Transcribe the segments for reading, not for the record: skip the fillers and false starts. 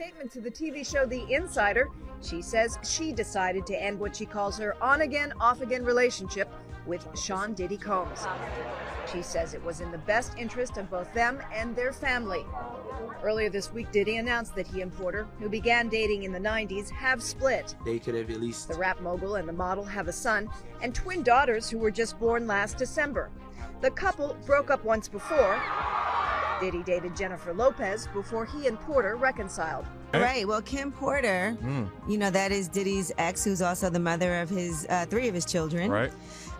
statement to the TV show The Insider, she says she decided to end what she calls her on-again, off-again relationship with Sean Diddy Combs. She says it was in the best interest of both them and their family. Earlier this week, Diddy announced that he and Porter, who began dating in the 90s, have split. They could have at least... The rap mogul and the model have a son and twin daughters who were just born last December. The couple broke up once before. Diddy dated Jennifer Lopez before he and Porter reconciled. Right. Well, Kim Porter, you know, that is Diddy's ex, who's also the mother of his 3 of his children. Right.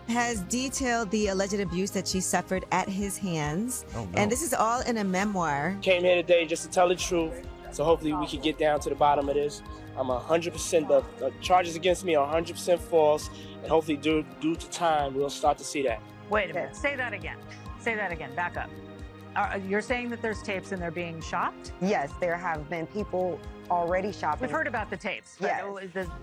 Has detailed the alleged abuse that she suffered at his hands. Oh, no. And this is all in a memoir. Came here today just to tell the truth, so hopefully we can get down to the bottom of this. I'm 100%, the charges against me are 100% false, and hopefully due to time, we'll start to see that. Wait a minute, say that again. Say that again, back up. You're saying that there's tapes and they're being shopped? Yes, there have been people already shopping. We've heard about the tapes. Yes.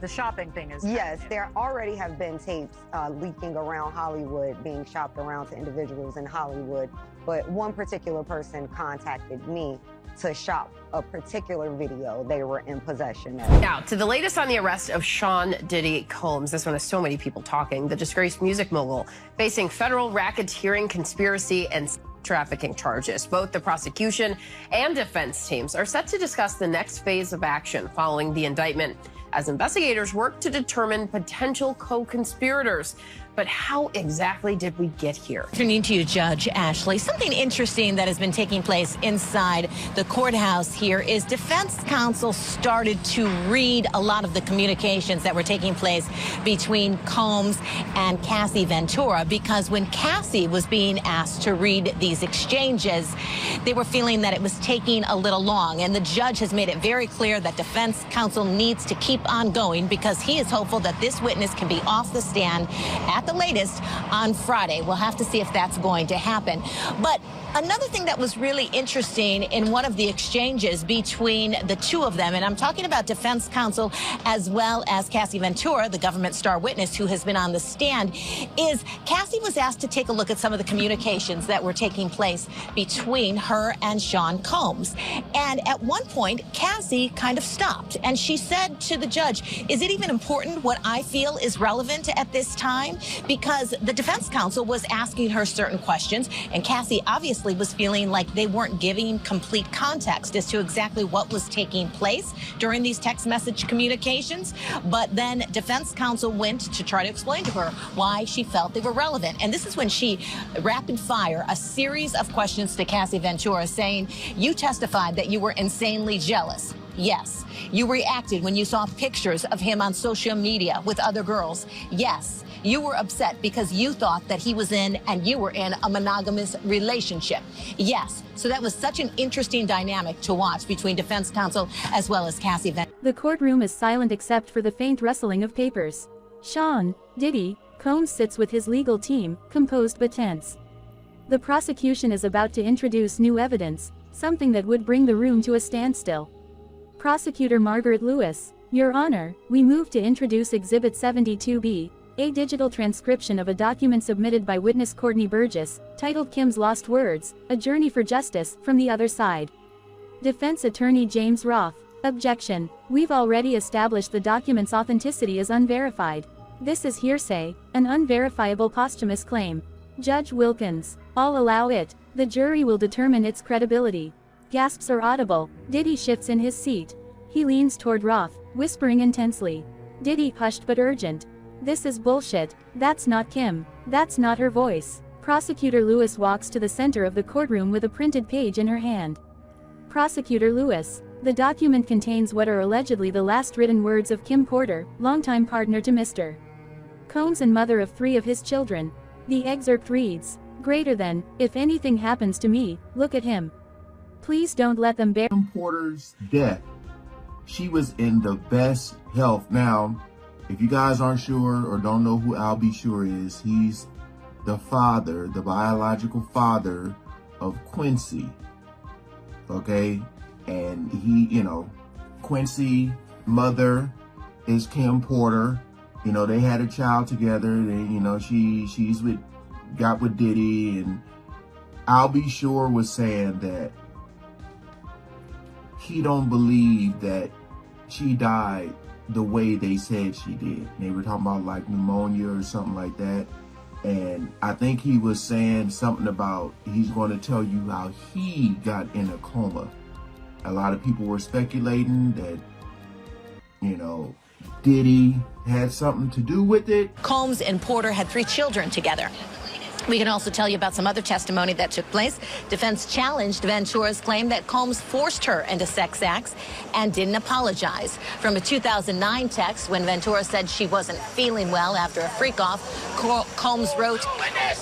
The shopping thing is... Yes, there already have been tapes leaking around Hollywood, being shopped around to individuals in Hollywood. But one particular person contacted me to shop a particular video they were in possession of. Now, to the latest on the arrest of Sean Diddy Combs. This one has so many people talking. The disgraced music mogul facing federal racketeering, conspiracy, and trafficking charges. Both the prosecution and defense teams are set to discuss the next phase of action following the indictment as investigators work to determine potential co-conspirators. But how exactly did we get here? Turning to you, Judge Ashley, something interesting that has been taking place inside the courthouse here is defense counsel started to read a lot of the communications that were taking place between Combs and Cassie Ventura, because when Cassie was being asked to read these exchanges, they were feeling that it was taking a little long. And the judge has made it very clear that defense counsel needs to keep on going because he is hopeful that this witness can be off the stand at the latest on Friday. We'll have to see if that's going to happen. But another thing that was really interesting in one of the exchanges between the two of them, and I'm talking about defense counsel as well as Cassie Ventura, the government star witness who has been on the stand, is Cassie was asked to take a look at some of the communications that were taking place between her and Sean Combs. And at one point, Cassie kind of stopped and she said to the judge, is it even important what I feel is relevant at this time? Because the defense counsel was asking her certain questions, and Cassie obviously was feeling like they weren't giving complete context as to exactly what was taking place during these text message communications. But then defense counsel went to try to explain to her why she felt they were relevant. And this is when she rapid fire a series of questions to Cassie Ventura saying, you testified that you were insanely jealous. Yes. You reacted when you saw pictures of him on social media with other girls. Yes. You were upset because you thought that he was in and you were in a monogamous relationship. Yes. So that was such an interesting dynamic to watch between defense counsel as well as Cassie Ventura. The courtroom is silent except for the faint rustling of papers. Sean Diddy Combs sits with his legal team, composed but tense. The prosecution is about to introduce new evidence, something that would bring the room to a standstill. Prosecutor Margaret Lewis, Your Honor, we move to introduce Exhibit 72B, a digital transcription of a document submitted by witness Courtney Burgess, titled Kim's Lost Words, A Journey for Justice, from the Other Side. Defense Attorney James Roth, objection. We've already established the document's authenticity is unverified. This is hearsay, an unverifiable posthumous claim. Judge Wilkins, I'll allow it. The jury will determine its credibility. Gasps are audible. Diddy shifts in his seat. He leans toward Roth, whispering intensely. Diddy hushed but urgent. This is bullshit. That's not Kim. That's not her voice. Prosecutor Lewis walks to the center of the courtroom with a printed page in her hand. Prosecutor Lewis, the document contains what are allegedly the last written words of Kim Porter, longtime partner to Mr. Combs and mother of 3 of his children. The excerpt reads, greater than, if anything happens to me, look at him. Please don't let them bear. Kim Porter's death, she was in the best health. Now, if you guys aren't sure or don't know who Al B. Sure is, he's the father, the biological father of Quincy. Okay? And he, you know, Quincy mother is Kim Porter. You know, they had a child together. They, you know, she's got with Diddy, and Al B. Sure was saying that he don't believe that she died the way they said she did. They were talking about like pneumonia or something like that. And I think he was saying something about he's going to tell you how he got in a coma. A lot of people were speculating that, you know, Diddy had something to do with it. Combs and Porter had 3 children together. We can also tell you about some other testimony that took place. Defense challenged Ventura's claim that Combs forced her into sex acts and didn't apologize. From a 2009 text when Ventura said she wasn't feeling well after a freak-off, Combs wrote,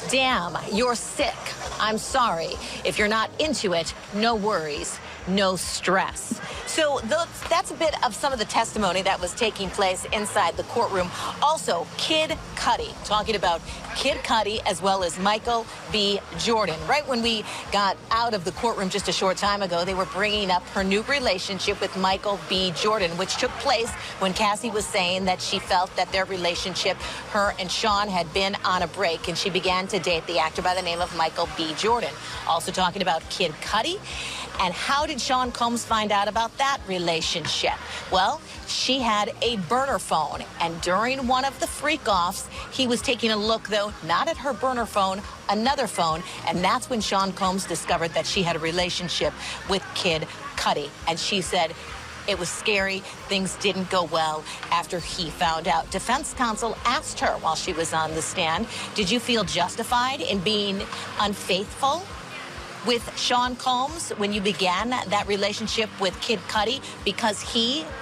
"Damn, you're sick. I'm sorry. If you're not into it, no worries, no stress." So that's a bit of some of the testimony that was taking place inside the courtroom. Also, Kid Cudi, talking about Kid Cudi as well as Michael B. Jordan. Right when we got out of the courtroom just a short time ago, they were bringing up her new relationship with Michael B. Jordan, which took place when Cassie was saying that she felt that their relationship, her and Sean, had been on a break, and she began to date the actor by the name of Michael B. Jordan. Also talking about Kid Cudi. And how did Sean Combs find out about that relationship? Well, she had a burner phone, and during one of the freak-offs, he was taking a look, though, not at her burner phone, another phone, and that's when Sean Combs discovered that she had a relationship with Kid Cudi. And she said it was scary, things didn't go well after he found out. Defense counsel asked her while she was on the stand, did you feel justified in being unfaithful with Sean Combs when you began that relationship with Kid Cudi, because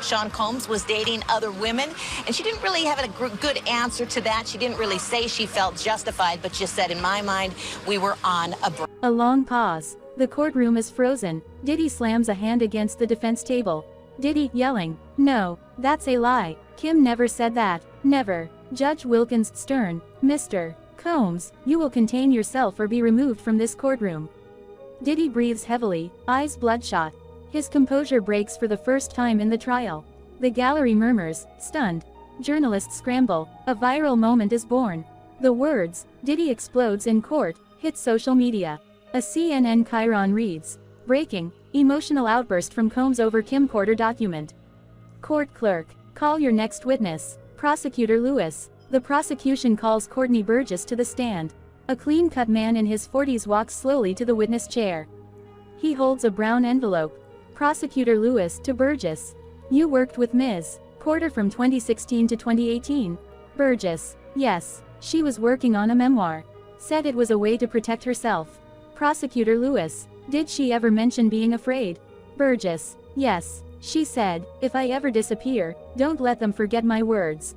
Sean Combs, was dating other women? And she didn't really have a good answer to that. She didn't really say she felt justified, but just said, in my mind, we were on a break. A long pause. The courtroom is frozen. Diddy slams a hand against the defense table. Diddy yelling, "No, that's a lie. Kim never said that. Never." Judge Wilkins stern, "Mr. Combs, you will contain yourself or be removed from this courtroom." Diddy breathes heavily, eyes bloodshot. His composure breaks for the first time in the trial. The gallery murmurs, stunned. Journalists scramble. A viral moment is born. The words, "Diddy explodes in court," hit social media. A CNN Chiron reads, "Breaking, emotional outburst from Combs over Kim Porter document." Court clerk, "Call your next witness." Prosecutor Lewis. The prosecution calls Courtney Burgess to the stand. A clean-cut man in his 40s walks slowly to the witness chair. He holds a brown envelope. Prosecutor Lewis to Burgess. "You worked with Ms. Porter from 2016 to 2018. Burgess. "Yes. She was working on a memoir. Said it was a way to protect herself." Prosecutor Lewis. "Did she ever mention being afraid?" Burgess. "Yes. She said, if I ever disappear, don't let them forget my words."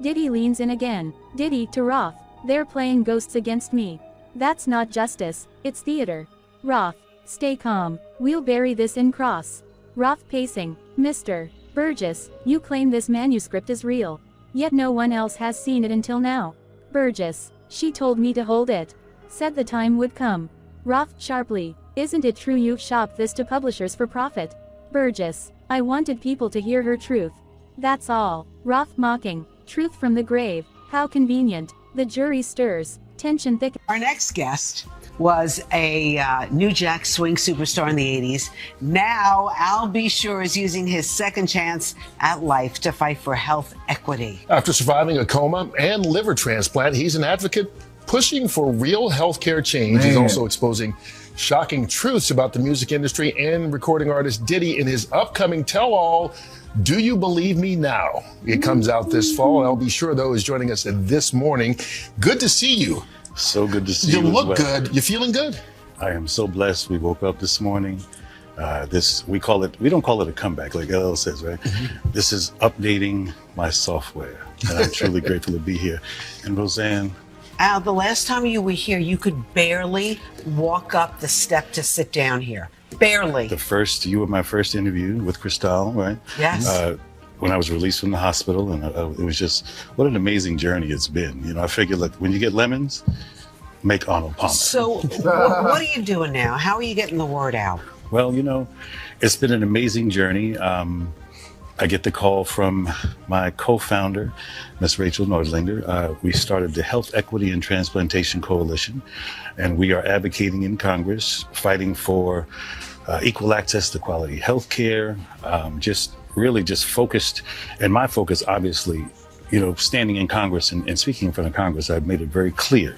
Diddy leans in again. Diddy to Roth. "They're playing ghosts against me. That's not justice, it's theater." Roth. "Stay calm. We'll bury this in cross." Roth pacing. "Mr. Burgess, you claim this manuscript is real. Yet no one else has seen it until now." Burgess. "She told me to hold it. Said the time would come." Roth sharply. "Isn't it true you've shopped this to publishers for profit?" Burgess. "I wanted people to hear her truth. That's all." Roth mocking. "Truth from the grave. How convenient." The jury stirs. Tension thick. Our next guest was a New Jack Swing superstar in the 80s. Now, Al B. Sure is using his second chance at life to fight for health equity. After surviving a coma and liver transplant, he's an advocate pushing for real healthcare change. Man. He's also exposing shocking truths about the music industry and recording artist Diddy in his upcoming tell-all, Do You Believe Me Now? It comes out this fall. I'll be sure, though, is joining us this morning. Good to see you. So good to see you. You look as well. good. You feeling good? I am so blessed. We woke up this morning. We don't call it a comeback like LL says, right? Mm-hmm. This is updating my software. And I'm truly grateful to be here. And Roseanne. Al, the last time you were here, you could barely walk up the step to sit down here. Barely. You were my first interview with Cristal, right? Yes. When I was released from the hospital, and it was just, what an amazing journey it's been. You know, I figured, like, when you get lemons, make Arnold Palmer. So what are you doing now? How are you getting the word out? Well, you know, it's been an amazing journey. I get the call from my co-founder, Ms. Rachel Nordlinger. We started the Health Equity and Transplantation Coalition, and we are advocating in Congress, fighting for equal access to quality health care, just really just focused. And my focus, obviously, standing in Congress and speaking in front of Congress, I've made it very clear.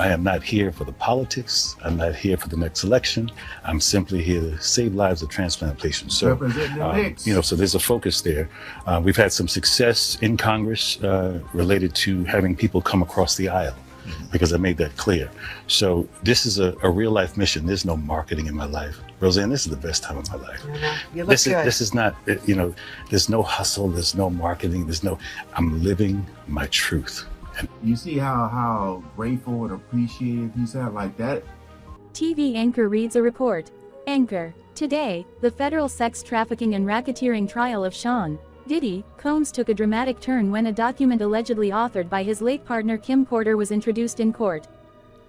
I am not here for the politics. I'm not here for the next election. I'm simply here to save lives of transplant patients. So, so there's a focus there. We've had some success in Congress related to having people come across the aisle, because I made that clear. So this is a real life mission. There's no marketing in my life. Roseanne, this is the best time of my life. You look good. This is not, there's no hustle, there's no marketing, I'm living my truth. You see how grateful and appreciative he sounded like that? TV anchor reads a report. Anchor. Today, the federal sex trafficking and racketeering trial of Sean Diddy Combs took a dramatic turn when a document allegedly authored by his late partner Kim Porter was introduced in court.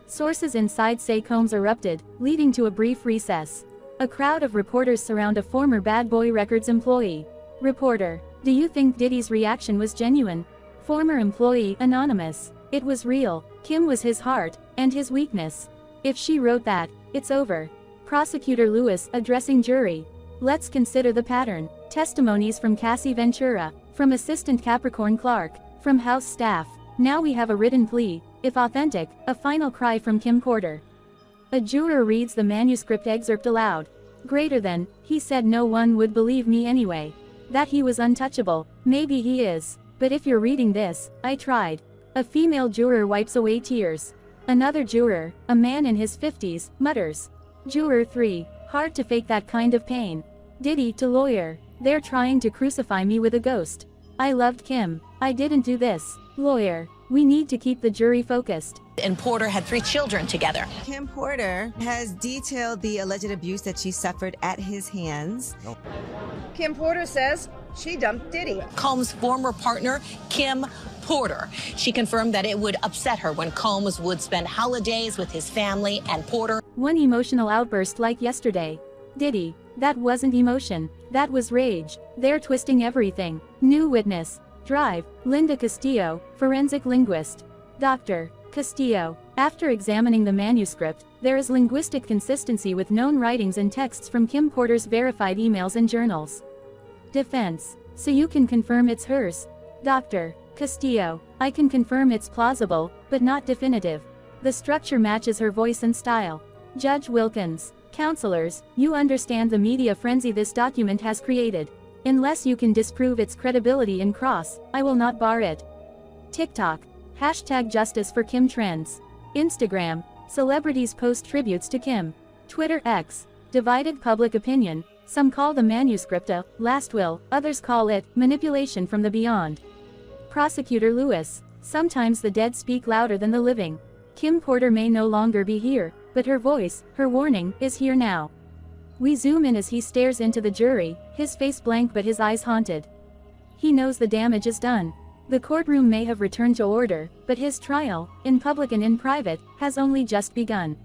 Sources inside say Combs erupted, leading to a brief recess. A crowd of reporters surround a former Bad Boy Records employee. Reporter. Do you think Diddy's reaction was genuine? Former employee, anonymous. It was real. Kim was his heart, and his weakness. If she wrote that, it's over. Prosecutor Lewis, addressing jury. Let's consider the pattern. Testimonies from Cassie Ventura, from Assistant Capricorn Clark, from House staff. Now we have a written plea, if authentic, a final cry from Kim Porter. A juror reads the manuscript excerpt aloud. Greater than, he said no one would believe me anyway. That he was untouchable, maybe he is. But if you're reading this, I tried. A female juror wipes away tears. Another juror, a man in his 50s, mutters. Juror 3, hard to fake that kind of pain. Diddy to lawyer, they're trying to crucify me with a ghost. I loved Kim. I didn't do this. Lawyer, we need to keep the jury focused. And Porter had 3 children together. Kim Porter has detailed the alleged abuse that she suffered at his hands. Kim Porter says she dumped Diddy. Combs' former partner, Kim Porter. She confirmed that it would upset her when Combs would spend holidays with his family and Porter. One emotional outburst like yesterday. Diddy, that wasn't emotion, that was rage. They're twisting everything. New witness. Drive, Linda Castillo, forensic linguist. Dr. Castillo. After examining the manuscript, there is linguistic consistency with known writings and texts from Kim Porter's verified emails and journals. Defense. So you can confirm it's hers? Dr. Castillo. I can confirm it's plausible, but not definitive. The structure matches her voice and style. Judge Wilkins. Counselors, you understand the media frenzy this document has created. Unless you can disprove its credibility in cross, I will not bar it. TikTok. Hashtag justice for Kim trends. Instagram. Celebrities post tributes to Kim. Twitter X. Divided public opinion. Some call the manuscript a last will, others call it manipulation from the beyond. Prosecutor Lewis. Sometimes the dead speak louder than the living. Kim Porter may no longer be here, but her voice, her warning, is here now. We zoom in as he stares into the jury, his face blank but his eyes haunted. He knows the damage is done. The courtroom may have returned to order, but his trial, in public and in private, has only just begun.